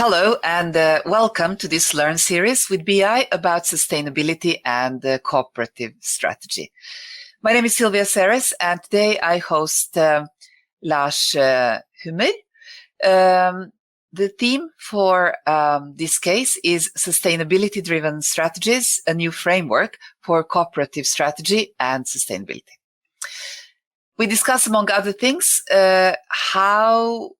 Hello and welcome to this Learn series with BI about sustainability and cooperative strategy. My name is Silvija Seres and today I host Lars Huemer. The theme for this case is sustainability-driven strategies, a new framework for cooperative strategy and sustainability. We discuss, among other things, how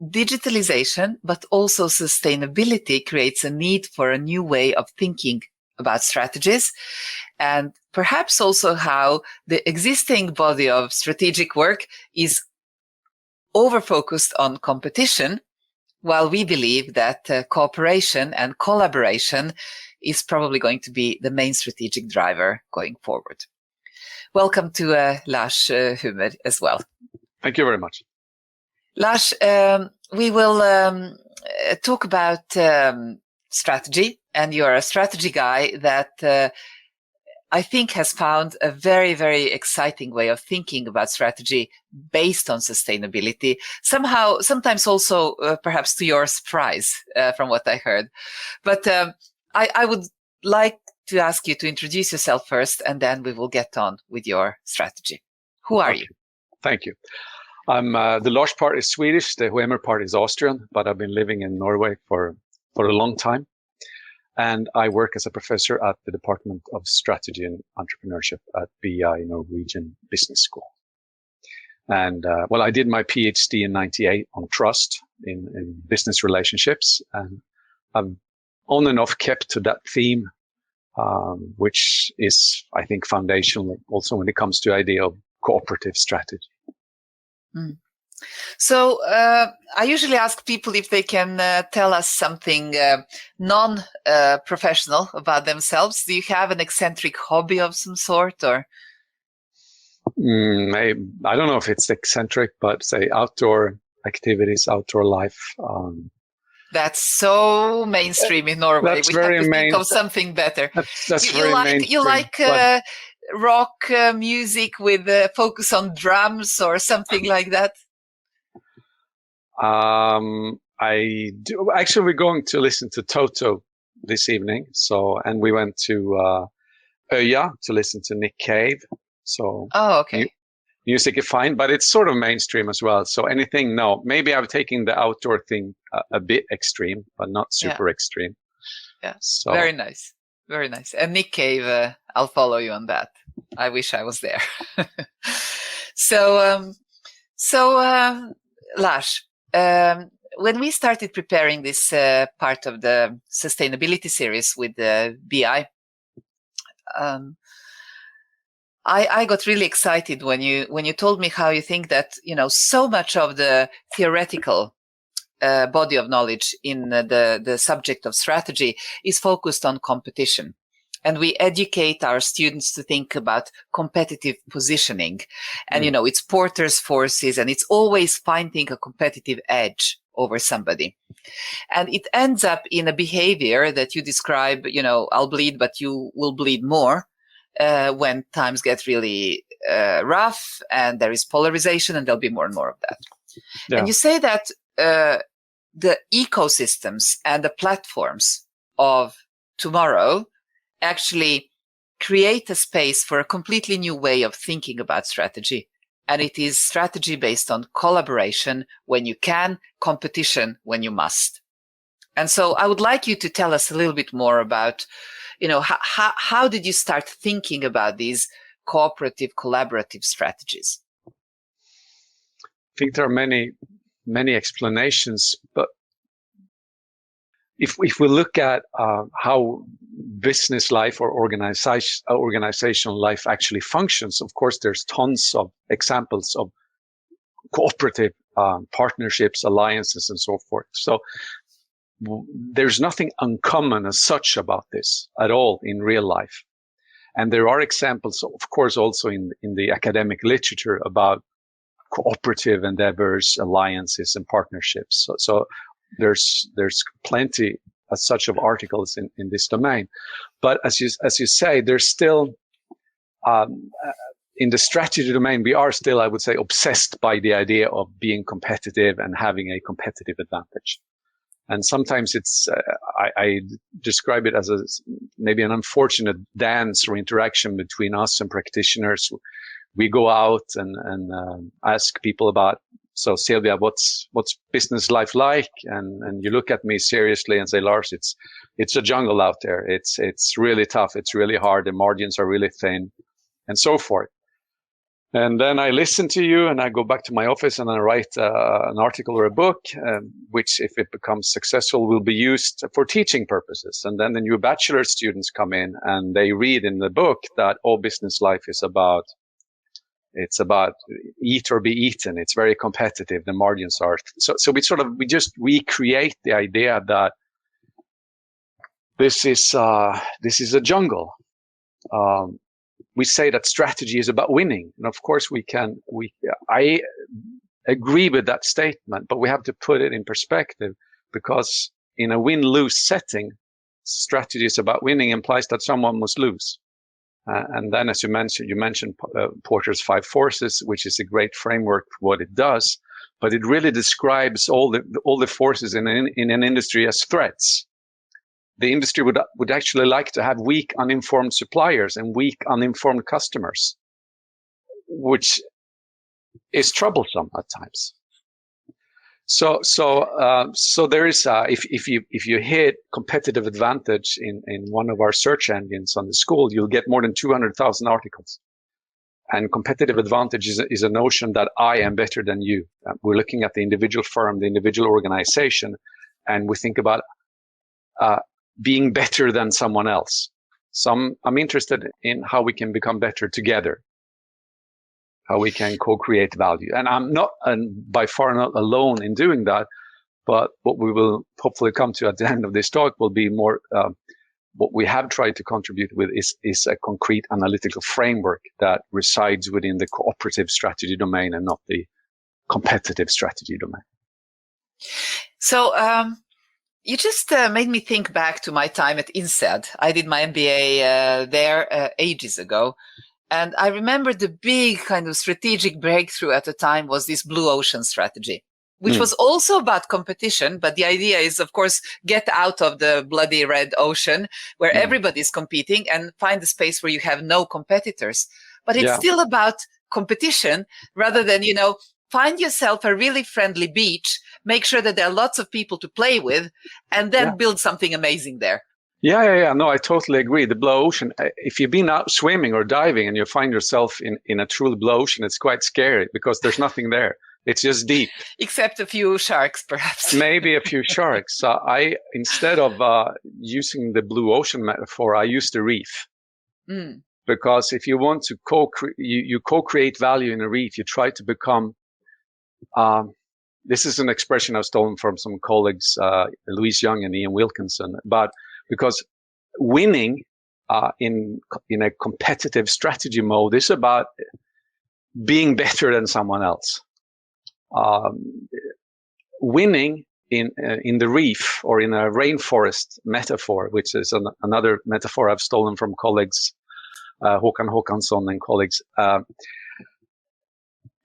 digitalization, but also sustainability creates a need for a new way of thinking about strategies, and perhaps also how the existing body of strategic work is over-focused on competition, while we believe that cooperation and collaboration is probably going to be the main strategic driver going forward. Welcome to Lars Huemer as well. Thank you very much. Lars, we will talk about strategy, and you're a strategy guy that I think has found a very, very exciting way of thinking about strategy based on sustainability. Sometimes also perhaps to your surprise from what I heard. But I would like to ask you to introduce yourself first, and then we will get on with your strategy. Who are you? Thank you. The Lars part is Swedish, the Huemer part is Austrian, but I've been living in Norway for a long time. And I work as a professor at the Department of Strategy and Entrepreneurship at BI Norwegian Business School. And I did my PhD in '98 on trust in business relationships. And I've on and off kept to that theme, which is, I think, foundational also when it comes to the idea of cooperative strategy. Mm. So I usually ask people if they can tell us something non-professional about themselves. Do you have an eccentric hobby of some sort, or? I don't know if it's eccentric, but say outdoor activities, outdoor life. That's so mainstream in Norway. That's we very have to think of something better. That's very mainstream. You like rock music with focus on drums or something like that? I do. Actually, we're going to listen to Toto this evening. And we went to Öja to listen to Nick Cave. So, okay. Music is fine, but it's sort of mainstream as well. So anything, no. Maybe I'm taking the outdoor thing a bit extreme, but not super extreme. Yeah. So. Very nice. Very nice. And Nick Cave, I'll follow you on that. I wish I was there. So Lars, when we started preparing this part of the sustainability series with the BI, I got really excited when you told me how you think that, so much of the theoretical body of knowledge in the subject of strategy is focused on competition. And we educate our students to think about competitive positioning. And, it's Porter's forces, and it's always finding a competitive edge over somebody. And it ends up in a behavior that you describe, I'll bleed, but you will bleed more when times get really rough and there is polarization, and there'll be more and more of that. Yeah. And you say that the ecosystems and the platforms of tomorrow actually create a space for a completely new way of thinking about strategy. And it is strategy based on collaboration when you can, competition when you must. And so I would like you to tell us a little bit more about, how did you start thinking about these cooperative, collaborative strategies? I think there are many explanations, but if we look at how business life or organizational life actually functions, of course, there's tons of examples of cooperative partnerships, alliances, and so forth. So there's nothing uncommon as such about this at all in real life. And there are examples, of course, also in the academic literature about cooperative endeavors, alliances, and partnerships. So there's plenty as such of articles in this domain. But as you say, there's still in the strategy domain, we are still, I would say, obsessed by the idea of being competitive and having a competitive advantage. And sometimes it's, I describe it as maybe an unfortunate dance or interaction between us and practitioners. We go out and ask people about, so Silvia, what's business life like? And you look at me seriously and say, Lars, it's a jungle out there. It's really tough. It's really hard. The margins are really thin, and so forth. And then I listen to you, and I go back to my office and I write an article or a book, which, if it becomes successful, will be used for teaching purposes. And then the new bachelor students come in and they read in the book that all business life is about. It's about eat or be eaten. It's very competitive. The margins are so. We just recreate the idea that this is a jungle. We say that strategy is about winning, and of course I agree with that statement, but we have to put it in perspective, because in a win-lose setting, strategy is about winning implies that someone must lose. And then, as you mentioned Porter's 5 forces, which is a great framework for what it does, but it really describes all the forces in an industry as threats. The industry would actually like to have weak, uninformed suppliers and weak, uninformed customers, which is troublesome at times. So there is if you hit competitive advantage in one of our search engines on the school, you'll get more than 200,000 articles. And competitive advantage is a notion that I am better than you. We're looking at the individual firm, the individual organization, and we think about being better than someone else. I'm interested in how we can become better together, how we can co-create value. And I'm not, and by far not alone in doing that, but what we will hopefully come to at the end of this talk will be more, what we have tried to contribute with is a concrete analytical framework that resides within the cooperative strategy domain and not the competitive strategy domain. So, you just made me think back to my time at INSEAD. I did my MBA there ages ago. And I remember the big kind of strategic breakthrough at the time was this blue ocean strategy, which was also about competition. But the idea is, of course, get out of the bloody red ocean where everybody's competing and find a space where you have no competitors. But it's still about competition rather than, find yourself a really friendly beach, make sure that there are lots of people to play with, and then build something amazing there. Yeah. No, I totally agree. The blue ocean, if you've been out swimming or diving and you find yourself in a truly blue ocean, it's quite scary because there's nothing there. It's just deep. Except a few sharks, perhaps. Maybe a few sharks. Instead of using the blue ocean metaphor, I use the reef. Because if you want to you co-create value in a reef, you try to become, this is an expression I've stolen from some colleagues, Louise Young and Ian Wilkinson, but because winning in a competitive strategy mode is about being better than someone else. Winning in the reef or in a rainforest metaphor, which is another metaphor I've stolen from colleagues, Håkan Håkansson and colleagues,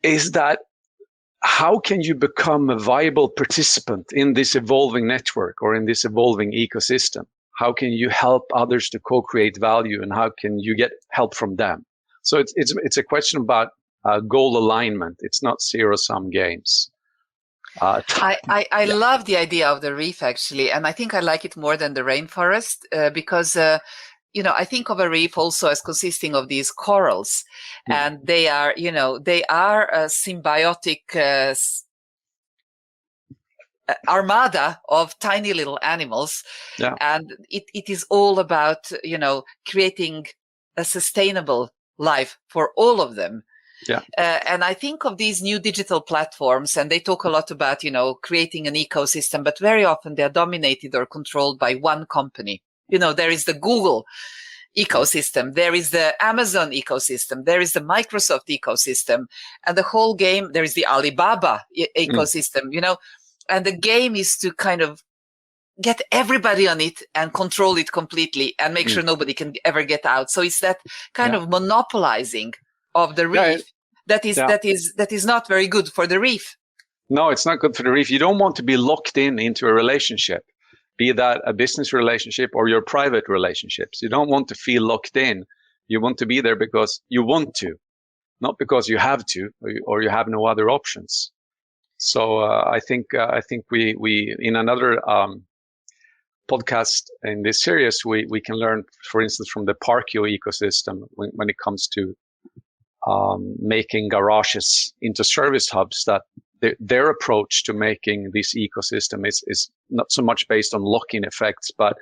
is that how can you become a viable participant in this evolving network or in this evolving ecosystem? How can you help others to co-create value, and how can you get help from them? So it's a question about goal alignment. It's not zero-sum games. I love the idea of the reef, actually, and I think I like it more than the rainforest because I think of a reef also as consisting of these corals, and they are a symbiotic armada of tiny little animals. And it is all about, creating a sustainable life for all of them. And I think of these new digital platforms, and they talk a lot about, creating an ecosystem, but very often they're dominated or controlled by one company. There is the Google ecosystem, there is the Amazon ecosystem, there is the Microsoft ecosystem, and the whole game, there is the Alibaba ecosystem, and the game is to kind of get everybody on it and control it completely and make sure nobody can ever get out. So it's that kind of monopolizing of the reef that is not very good for the reef. No, it's not good for the reef. You don't want to be locked into a relationship, be that a business relationship or your private relationships. You don't want to feel locked in. You want to be there because you want to, not because you have to, or you have no other options. So I think we in another podcast in this series we can learn, for instance, from the Parkio ecosystem when it comes to making garages into service hubs, that their approach to making this ecosystem is not so much based on lock-in effects, but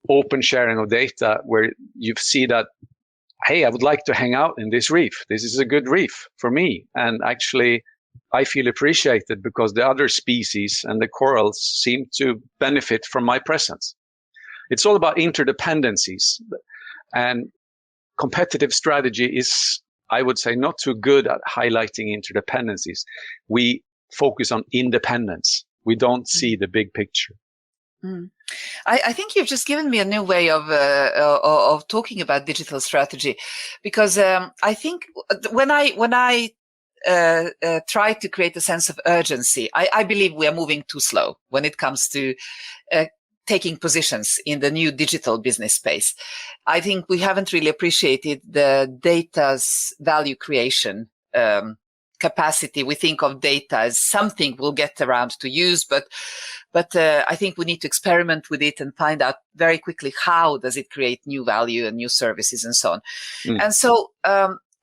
open sharing of data, where you see that, hey, I would like to hang out in this reef. This is a good reef for me. And actually, I feel appreciated because the other species and the corals seem to benefit from my presence. It's all about interdependencies. And competitive strategy is, I would say, not too good at highlighting interdependencies. We focus on independence. We don't see the big picture. Mm. I think you've just given me a new way of talking about digital strategy, because I think when I try to create a sense of urgency, I believe we are moving too slow when it comes to taking positions in the new digital business space. I think we haven't really appreciated the data's value creation capacity. We think of data as something we'll get around to use, but I think we need to experiment with it and find out very quickly how does it create new value and new services and so on. And so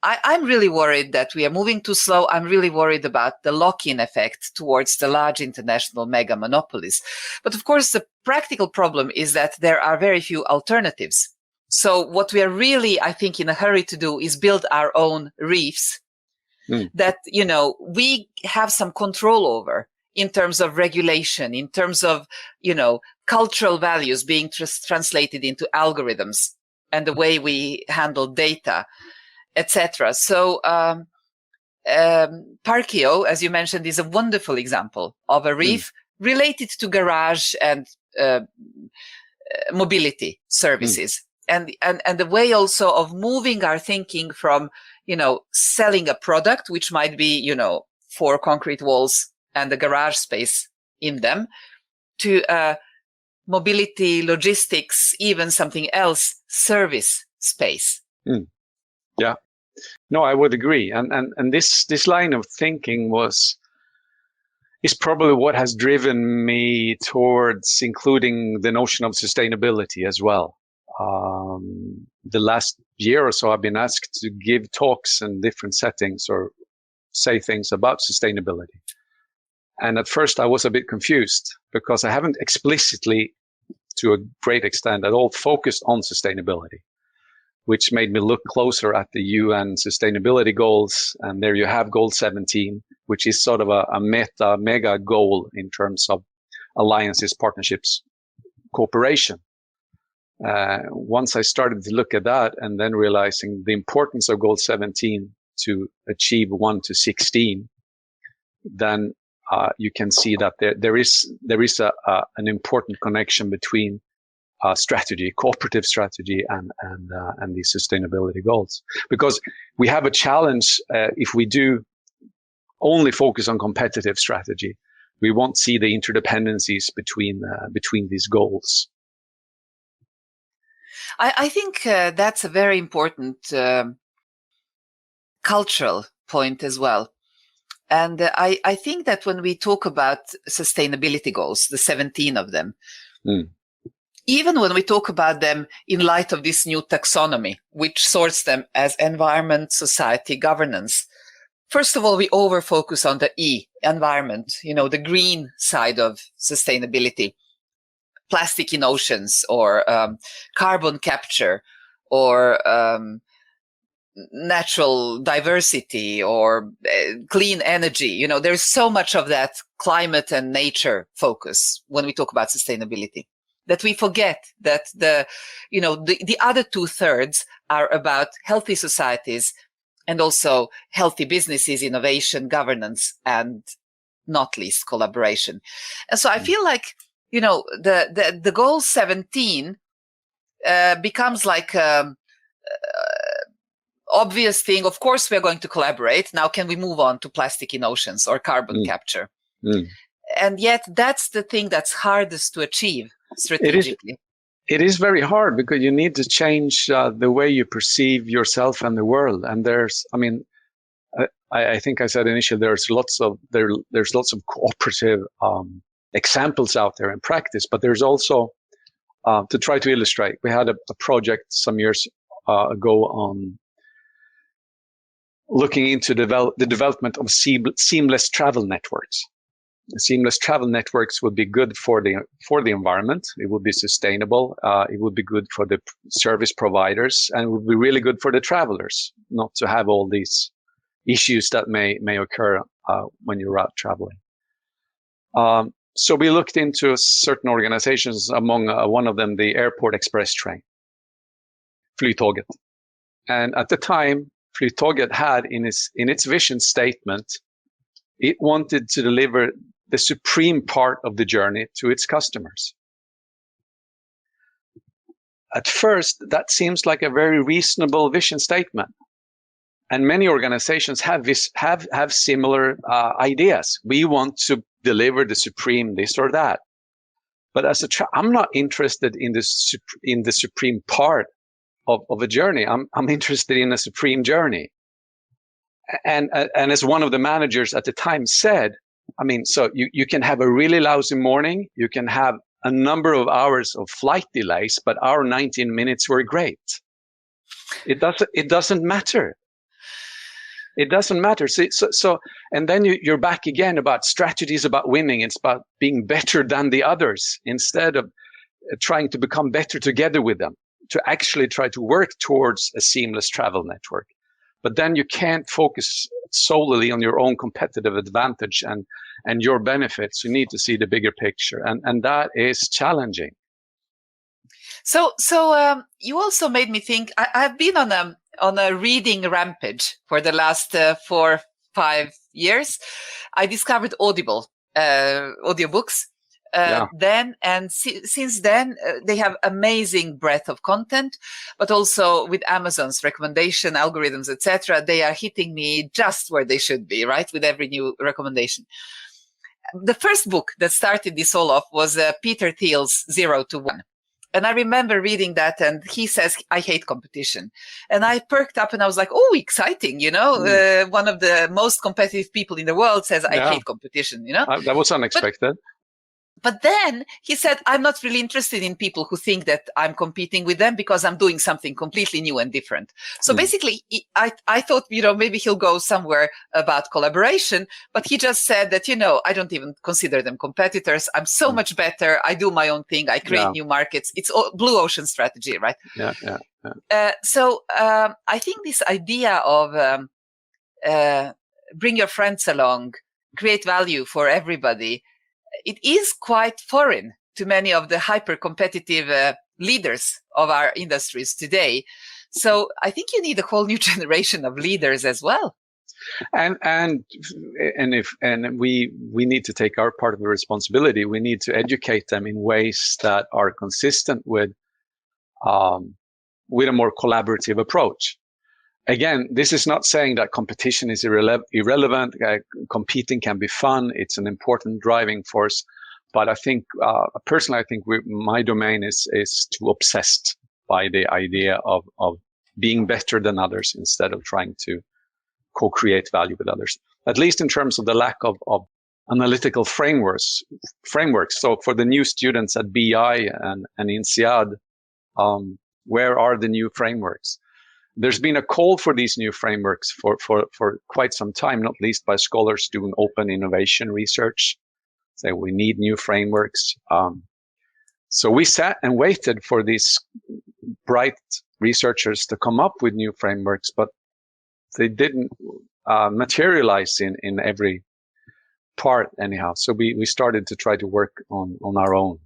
I'm really worried that we are moving too slow. I'm really worried about the lock-in effect towards the large international mega monopolies. But of course, the practical problem is that there are very few alternatives. So what we are really, I think, in a hurry to do is build our own reefs that, we have some control over in terms of regulation, in terms of, cultural values being translated into algorithms and the way we handle data, etc. So Parkio, as you mentioned, is a wonderful example of a reef related to garage and mobility services. And the way also of moving our thinking from, selling a product, which might be, 4 concrete walls and the garage space in them, to mobility, logistics, even something else, service space. Yeah. No, I would agree. And this line of thinking is probably what has driven me towards including the notion of sustainability as well. The last year or so, I've been asked to give talks in different settings or say things about sustainability. And at first I was a bit confused because I haven't explicitly, to a great extent at all, focused on sustainability, which made me look closer at the UN sustainability goals. And there you have goal 17, which is sort of a mega goal in terms of alliances, partnerships, cooperation. Once I started to look at that and then realizing the importance of goal 17 to achieve 1 to 16, then you can see that there is an important connection between strategy, cooperative strategy, and these sustainability goals. Because we have a challenge if we do only focus on competitive strategy, we won't see the interdependencies between these goals. I think that's a very important cultural point as well. And I think that when we talk about sustainability goals, the 17 of them, even when we talk about them in light of this new taxonomy, which sorts them as environment, society, governance, first of all, we over-focus on the E, environment, the green side of sustainability, plastic in oceans, or carbon capture, or natural diversity, or clean energy. There's so much of that climate and nature focus when we talk about sustainability that we forget that the other 2/3 are about healthy societies and also healthy businesses, innovation, governance, and not least collaboration. And so I feel like, the goal 17 becomes like obvious thing. Of course, we're going to collaborate. Now, can we move on to plastic in oceans or carbon capture? And yet that's the thing that's hardest to achieve strategically. It is very hard because you need to change the way you perceive yourself and the world. And I think I said initially there's lots of cooperative examples out there in practice, but there's also to try to illustrate. We had a project some years ago on looking into the development of seamless travel networks. Seamless travel networks would be good for the environment. It would be sustainable. It would be good for the service providers, and it would be really good for the travelers not to have all these issues that may occur when you're out traveling. So we looked into certain organizations, among one of them the Airport Express train, Flytoget. And at the time, Flytoget had in its vision statement, it wanted to deliver the supreme part of the journey to its customers. At first, that seems like a very reasonable vision statement. And many organizations have similar ideas. We want to deliver the supreme this or that. But I'm not interested in the supreme part of a journey. I'm interested in a supreme journey. And as one of the managers at the time said, so you can have a really lousy morning, you can have a number of hours of flight delays, but our 19 minutes were great. It doesn't matter. It doesn't matter. So and then you're back again about strategies about winning. It's about being better than the others instead of trying to become better together with them, to actually try to work towards a seamless travel network. But then you can't focus solely on your own competitive advantage and your benefits. You need to see the bigger picture, and that is challenging. So you also made me think. I've been on a reading rampage for the last 4-5 years. I discovered Audible audiobooks. Then and since then they have amazing breadth of content, but also with Amazon's recommendation algorithms, etc., they are hitting me just where they should be, right, with every new recommendation. The first book that started this all off was Peter Thiel's 0 to 1. And I remember reading that, and he says, I hate competition. And I perked up and I was like, oh, exciting, one of the most competitive people in the world says, I hate competition, That was unexpected. But then he said, I'm not really interested in people who think that I'm competing with them because I'm doing something completely new and different. So basically, I thought, maybe he'll go somewhere about collaboration, but he just said that, I don't even consider them competitors. I'm so much better. I do my own thing. I create new markets. It's blue ocean strategy, right? So I think this idea of bring your friends along, create value for everybody, it is quite foreign to many of the hyper-competitive leaders of our industries today. So I think you need a whole new generation of leaders as well. And we need to take our part of the responsibility. We need to educate them in ways that are consistent with a more collaborative approach. Again, this is not saying that competition is irrelevant. Competing can be fun. It's an important driving force. But I think, personally, my domain is too obsessed by the idea of being better than others instead of trying to co-create value with others, at least in terms of the lack of analytical frameworks. So for the new students at BI and INSEAD, where are the new frameworks? There's been a call for these new frameworks for quite some time, not least by scholars doing open innovation research. Say we need new frameworks. So we sat and waited for these bright researchers to come up with new frameworks, but they didn't materialize in every part anyhow. So we started to try to work on our own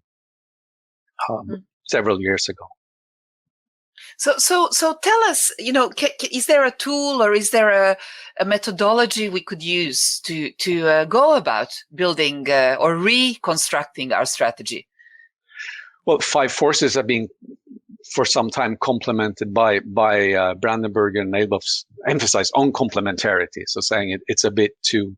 several years ago. So tell us, is there a tool or is there a methodology we could use to go about building or reconstructing our strategy? Well, 5 forces have been for some time complemented by Brandenburg and Nailbough's emphasize on complementarity. So saying it's a bit too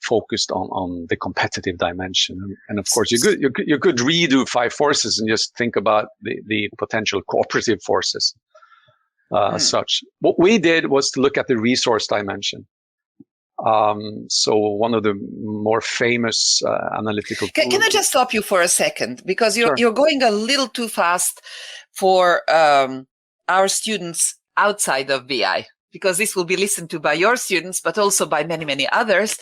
focused on the competitive dimension. And of course, you could redo 5 forces and just think about the potential cooperative forces. Such. What we did was to look at the resource dimension. So one of the more famous analytical tools. Can I just stop you for a second? Because you're going a little too fast for our students outside of BI, because this will be listened to by your students, but also by many, many others.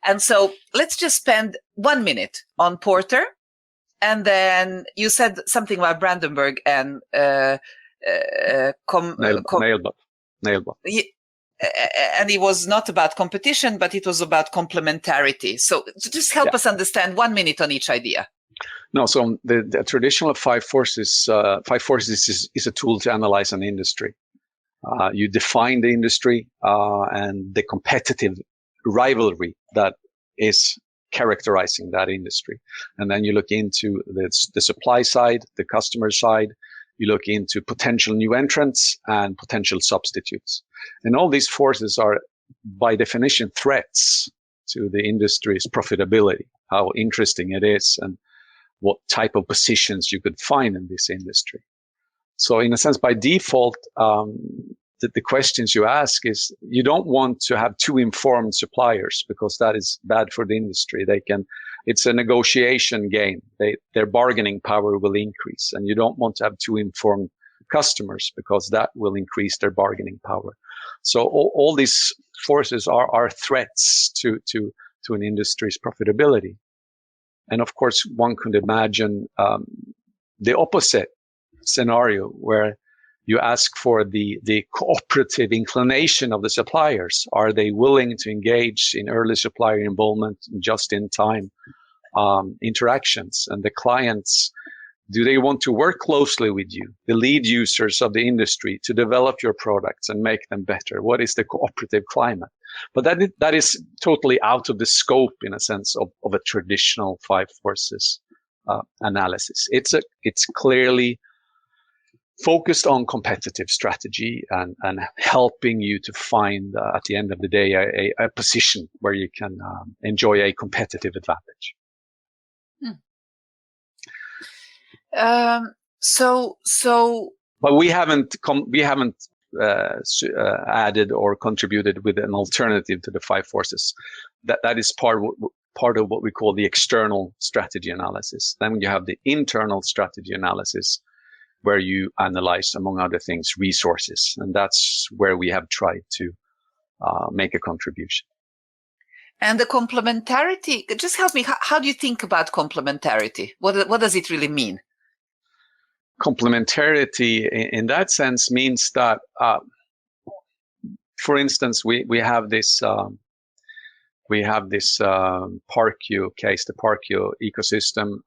And so let's just spend 1 minute on Porter. And then you said something about Brandenburg and Nailbot. And it was not about competition, but it was about complementarity. So just help us understand 1 minute on each idea. No, so the traditional 5 forces is a tool to analyze an industry. You define the industry and the competitive rivalry that is characterizing that industry. And then you look into the supply side, the customer side. You look into potential new entrants and potential substitutes. And all these forces are, by definition, threats to the industry's profitability, how interesting it is, and what type of positions you could find in this industry. So in a sense, by default, the questions you ask is, you don't want to have too informed suppliers, because that is bad for the industry. It's a negotiation game. Their bargaining power will increase, and you don't want to have too informed customers, because that will increase their bargaining power. So all these forces are threats to an industry's profitability. And of course, one could imagine the opposite scenario, where you ask for the cooperative inclination of the suppliers. Are they willing to engage in early supplier involvement, just-in-time interactions? And the clients, do they want to work closely with you, the lead users of the industry, to develop your products and make them better? What is the cooperative climate? But that is totally out of the scope, in a sense, of a traditional 5 forces analysis. It's clearly focused on competitive strategy and helping you to find, at the end of the day, a position where you can enjoy a competitive advantage. But we haven't added or contributed with an alternative to the 5 forces. That is part of what we call the external strategy analysis. Then you have the internal strategy analysis, where you analyze, among other things, resources. And that's where we have tried to make a contribution. And the complementarity, just help me, how do you think about complementarity? What does it really mean? Complementarity in that sense means that, for instance, we have this Parkio case, the Parkio ecosystem,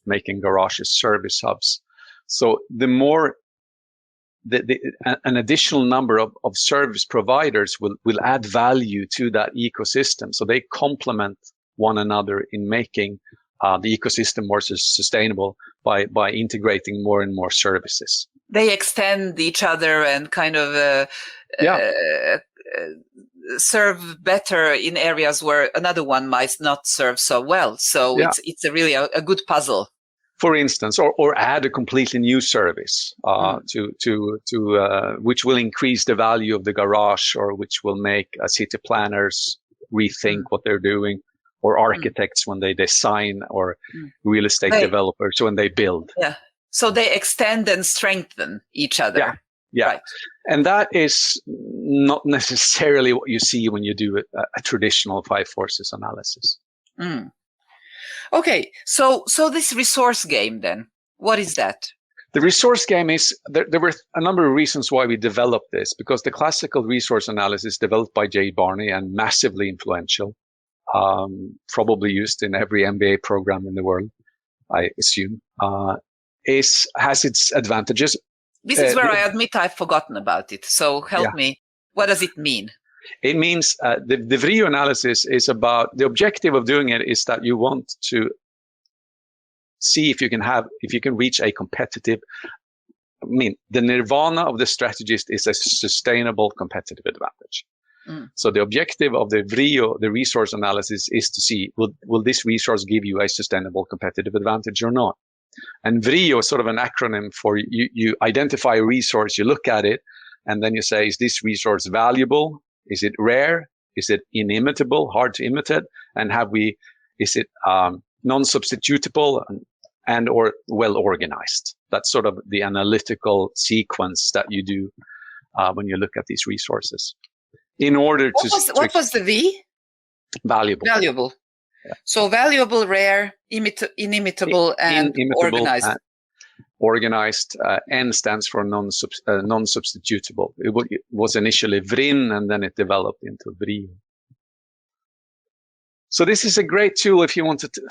making garages service hubs. So the more an additional number of service providers will add value to that ecosystem. So they complement one another in making the ecosystem more sustainable by integrating more and more services. They extend each other and kind of serve better in areas where another one might not serve so well. So it's really a good puzzle. For instance, or add a completely new service to which will increase the value of the garage, or which will make city planners rethink what they're doing, or architects when they design, or real estate developers when they build. Yeah. So they extend and strengthen each other. Yeah. Right. And that is not necessarily what you see when you do a traditional 5 forces analysis. Okay, so this resource game then, what is that? The resource game is, there were a number of reasons why we developed this, because the classical resource analysis developed by Jay Barney and massively influential, probably used in every MBA program in the world, I assume, has its advantages. This is where I admit I've forgotten about it, so help me. What does it mean? It means the VRIO analysis is about, the objective of doing it is that you want to see if you can reach a competitive the nirvana of the strategist is a sustainable competitive advantage. So the objective of the VRIO, the resource analysis, is to see, will this resource give you a sustainable competitive advantage or not? And VRIO is sort of an acronym for you identify a resource, you look at it, and then you say, is this resource valuable? Is it rare? Is it inimitable, hard to imitate? And is it non-substitutable and or well organized? That's sort of the analytical sequence that you do when you look at these resources. In order what was the V? Valuable. Valuable. Yeah. So valuable, rare, inimitable, and organized. Organized. N stands for non-substitutable. It was initially VRIN, and then it developed into VRIO. So this is a great tool if you wanted to.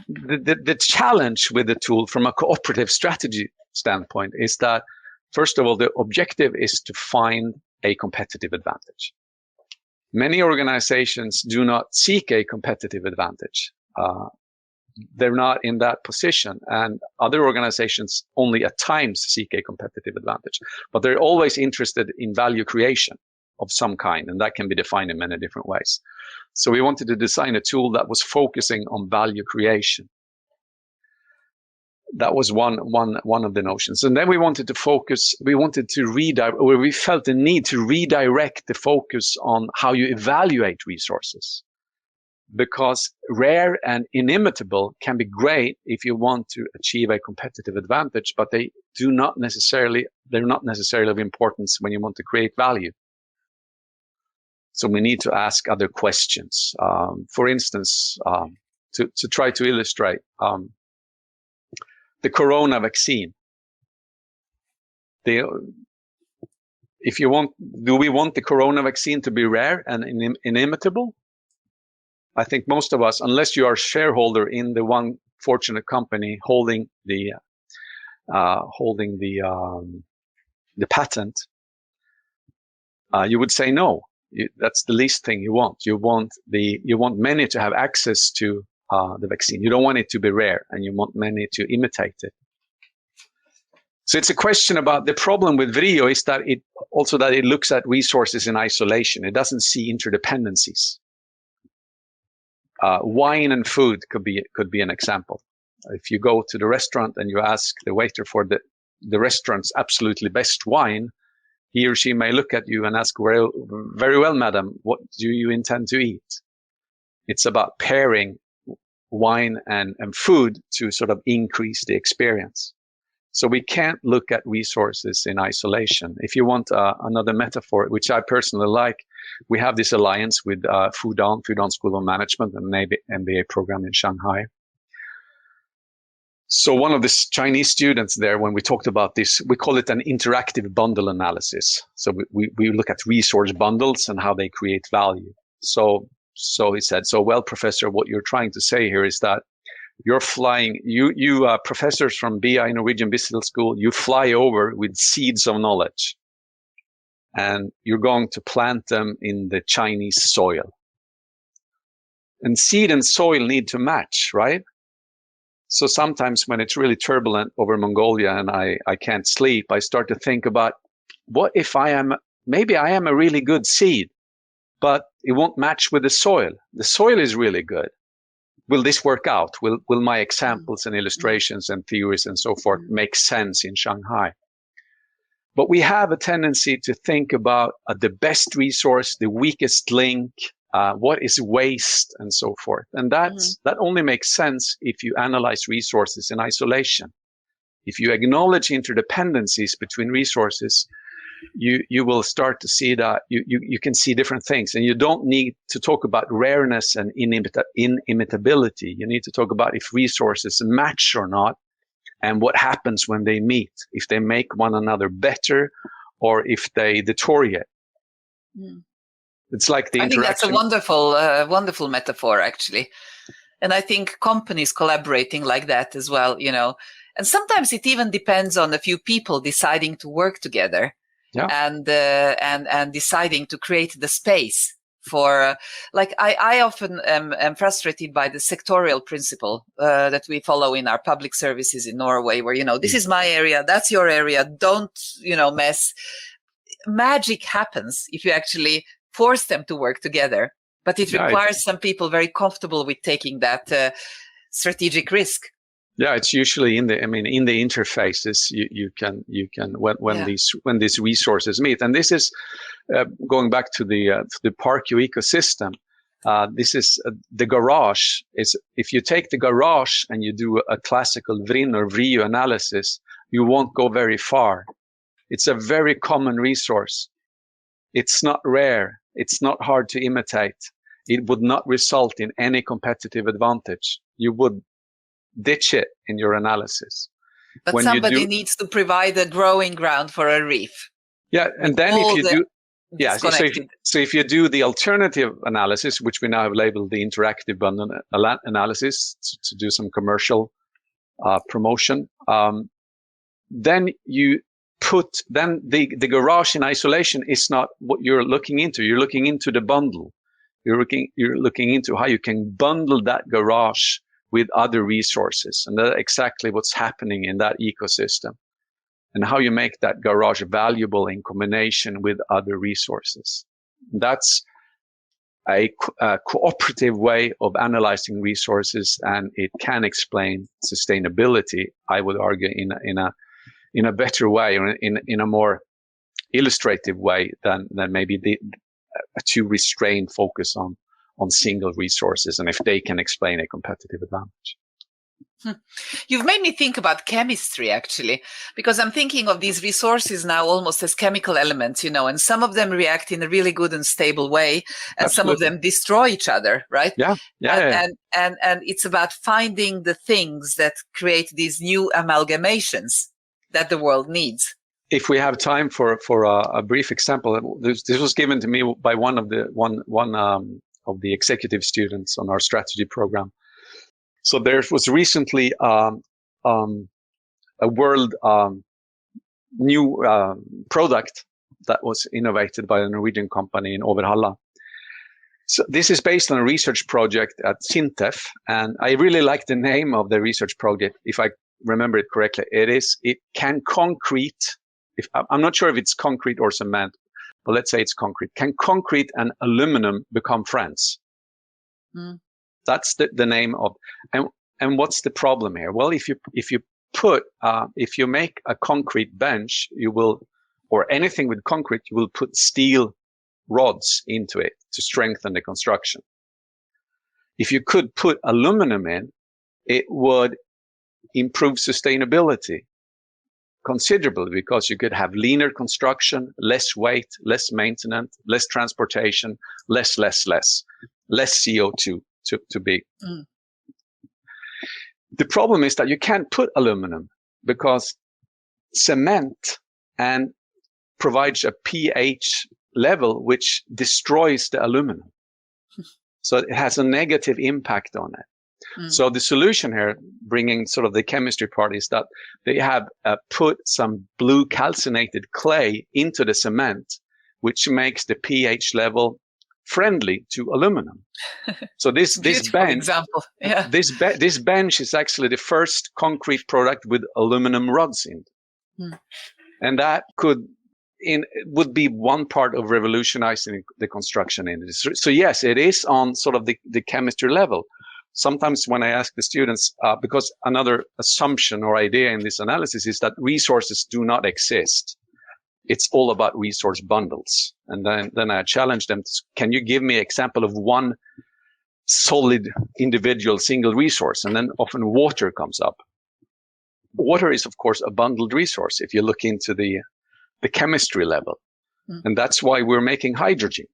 The challenge with the tool from a cooperative strategy standpoint is that, first of all, the objective is to find a competitive advantage. Many organizations do not seek a competitive advantage. They're not in that position, and other organizations only at times seek a competitive advantage, but they're always interested in value creation of some kind, and that can be defined in many different ways. So we wanted to design a tool that was focusing on value creation. That was one of the notions. And then we wanted to focus, we felt the need to redirect the focus on how you evaluate resources. Because rare and inimitable can be great if you want to achieve a competitive advantage, but they're not necessarily of importance when you want to create value. So we need to ask other questions. For instance, to try to illustrate, the corona vaccine. Do we want the corona vaccine to be rare and inimitable? I think most of us, unless you are a shareholder in the one fortunate company holding the patent, you would say no. That's the least thing you want. You want many to have access to the vaccine. You don't want it to be rare, and you want many to imitate it. So it's a question about the problem with VRIO is that it looks at resources in isolation. It doesn't see interdependencies. Wine and food could be an example. If you go to the restaurant and you ask the waiter for the restaurant's absolutely best wine, he or she may look at you and ask, well, very well, madam, what do you intend to eat? It's about pairing wine and food to sort of increase the experience. So we can't look at resources in isolation. If you want another metaphor, which I personally like, we have this alliance with Fudan School of Management, and an MBA program in Shanghai. So one of the Chinese students there, when we talked about this, we call it an interactive bundle analysis. So we look at resource bundles and how they create value. So he said, well, professor, what you're trying to say here is that you're flying, you professors from BI Norwegian Business School, you fly over with seeds of knowledge, and you're going to plant them in the Chinese soil. And seed and soil need to match, right? So sometimes when it's really turbulent over Mongolia and I can't sleep, I start to think about, what if maybe I am a really good seed, but it won't match with the soil. The soil is really good. Will this work out? Will my examples and illustrations and theories and so forth make sense in Shanghai? But we have a tendency to think about the best resource, the weakest link, what is waste, and so forth. And that only makes sense if you analyze resources in isolation. If you acknowledge interdependencies between resources, you will start to see that you can see different things, and you don't need to talk about rareness and inimitability. You need to talk about if resources match or not, and what happens when they meet, if they make one another better or if they deteriorate. It's like the interaction. I think that's a wonderful metaphor, actually. And I think companies collaborating like that as well, and sometimes it even depends on a few people deciding to work together. Yeah. And deciding to create the space for like I often am frustrated by the sectorial principle that we follow in our public services in Norway, where, this is my area, that's your area, don't, mess. Magic happens if you actually force them to work together, but it requires some people very comfortable with taking that strategic risk. Yeah, it's usually in the interfaces you can when these resources meet, and this is going back to the ParkU ecosystem. This is the garage. If you take the garage and you do a classical Vrinn or VRIU analysis, you won't go very far. It's a very common resource. It's not rare. It's not hard to imitate. It would not result in any competitive advantage. You would ditch it in your analysis. But when somebody needs to provide a growing ground for a reef. Yeah, and then if you do, so if you do the alternative analysis, which we now have labeled the interactive bundle analysis to do some commercial promotion, then you put the garage in isolation is not what you're looking into. You're looking into the bundle. You're looking into how you can bundle that garage with other resources, and that's exactly what's happening in that ecosystem, and how you make that garage valuable in combination with other resources. That's a cooperative way of analyzing resources, and it can explain sustainability, I would argue, in a better way, or in a more illustrative way than maybe a too restrained focus on single resources, and if they can explain a competitive advantage. You've made me think about chemistry, actually, because I'm thinking of these resources now almost as chemical elements, and some of them react in a really good and stable way, and some of them destroy each other, right? Yeah. And it's about finding the things that create these new amalgamations that the world needs. If we have time for a brief example, this was given to me by one of the executive students on our strategy program. So there was recently a world new product that was innovated by a Norwegian company in Overhalla. So this is based on a research project at SINTEF, and I really like the name of the research project. If I remember it correctly, it can concrete. I'm not sure if it's concrete or cement, but let's say it's concrete. Can concrete and aluminum become friends? That's the name of. And what's the problem here? Well, if you make a concrete bench, you will, or anything with concrete, you will put steel rods into it to strengthen the construction. If you could put aluminum in, it would improve sustainability considerably, because you could have leaner construction, less weight, less maintenance, less transportation, less CO2 to be. The problem is that you can't put aluminum because cement and provides a pH level which destroys the aluminum. So it has a negative impact on it. So the solution here, bringing sort of the chemistry part, is that they have put some blue calcinated clay into the cement, which makes the pH level friendly to aluminum. So this bench, example. Yeah. this bench is actually the first concrete product with aluminum rods in it. And that would be one part of revolutionizing the construction industry. So yes, it is on sort of the chemistry level. Sometimes when I ask the students, because another assumption or idea in this analysis is that resources do not exist. It's all about resource bundles. And then I challenge them, can you give me an example of one solid individual single resource? And then often water comes up. Water is, of course, a bundled resource if you look into the chemistry level. And that's why we're making hydrogen.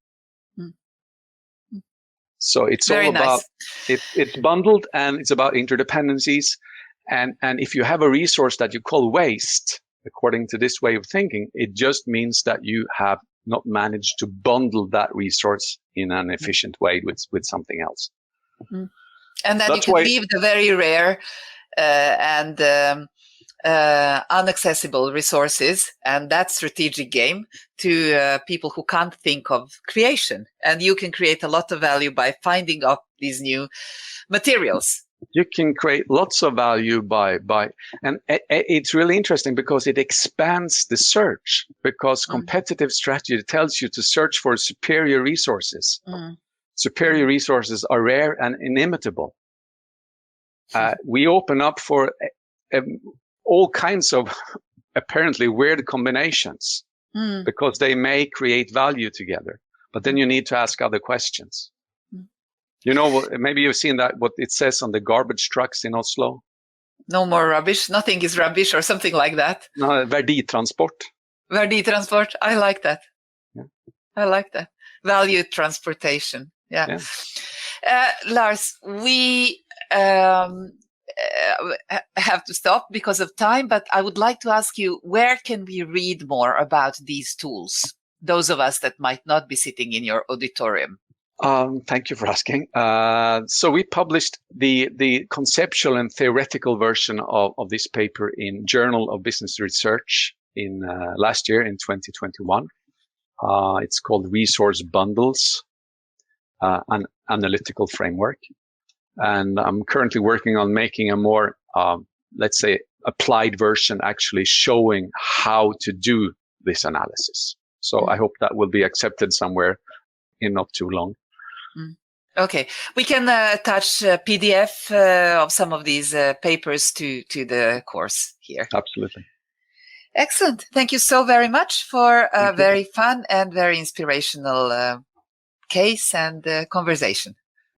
So it's all about, it's bundled, and it's about interdependencies. And if you have a resource that you call waste, according to this way of thinking, it just means that you have not managed to bundle that resource in an efficient way with something else. And then you can leave the very rare and inaccessible resources and that strategic game to people who can't think of creation. And you can create a lot of value by finding up these new materials. You can create lots of value and it's really interesting because it expands the search, because competitive strategy tells you to search for superior resources. Superior resources are rare and inimitable. We open up for all kinds of apparently weird combinations because they may create value together. But then you need to ask other questions. You know, maybe you've seen that, what it says on the garbage trucks in Oslo. No more rubbish. Nothing is rubbish or something like that. No, verditransport. Verditransport. I like that. Yeah. I like that. Value transportation. Yeah. Lars, we have to stop because of time, but I would like to ask you, where can we read more about these tools? Those of us that might not be sitting in your auditorium. Thank you for asking. So we published the conceptual and theoretical version of this paper in Journal of Business Research in last year in 2021. It's called Resource Bundles, an Analytical Framework. And I'm currently working on making a more, let's say, applied version, actually showing how to do this analysis. So I hope that will be accepted somewhere in not too long. Okay, we can attach PDF of some of these papers to the course here. Absolutely. Excellent. Thank you so very much for a very fun and very inspirational case and conversation.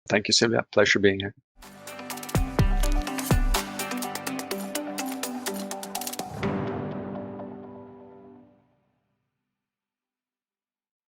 Thank you, Silvia. Pleasure being here.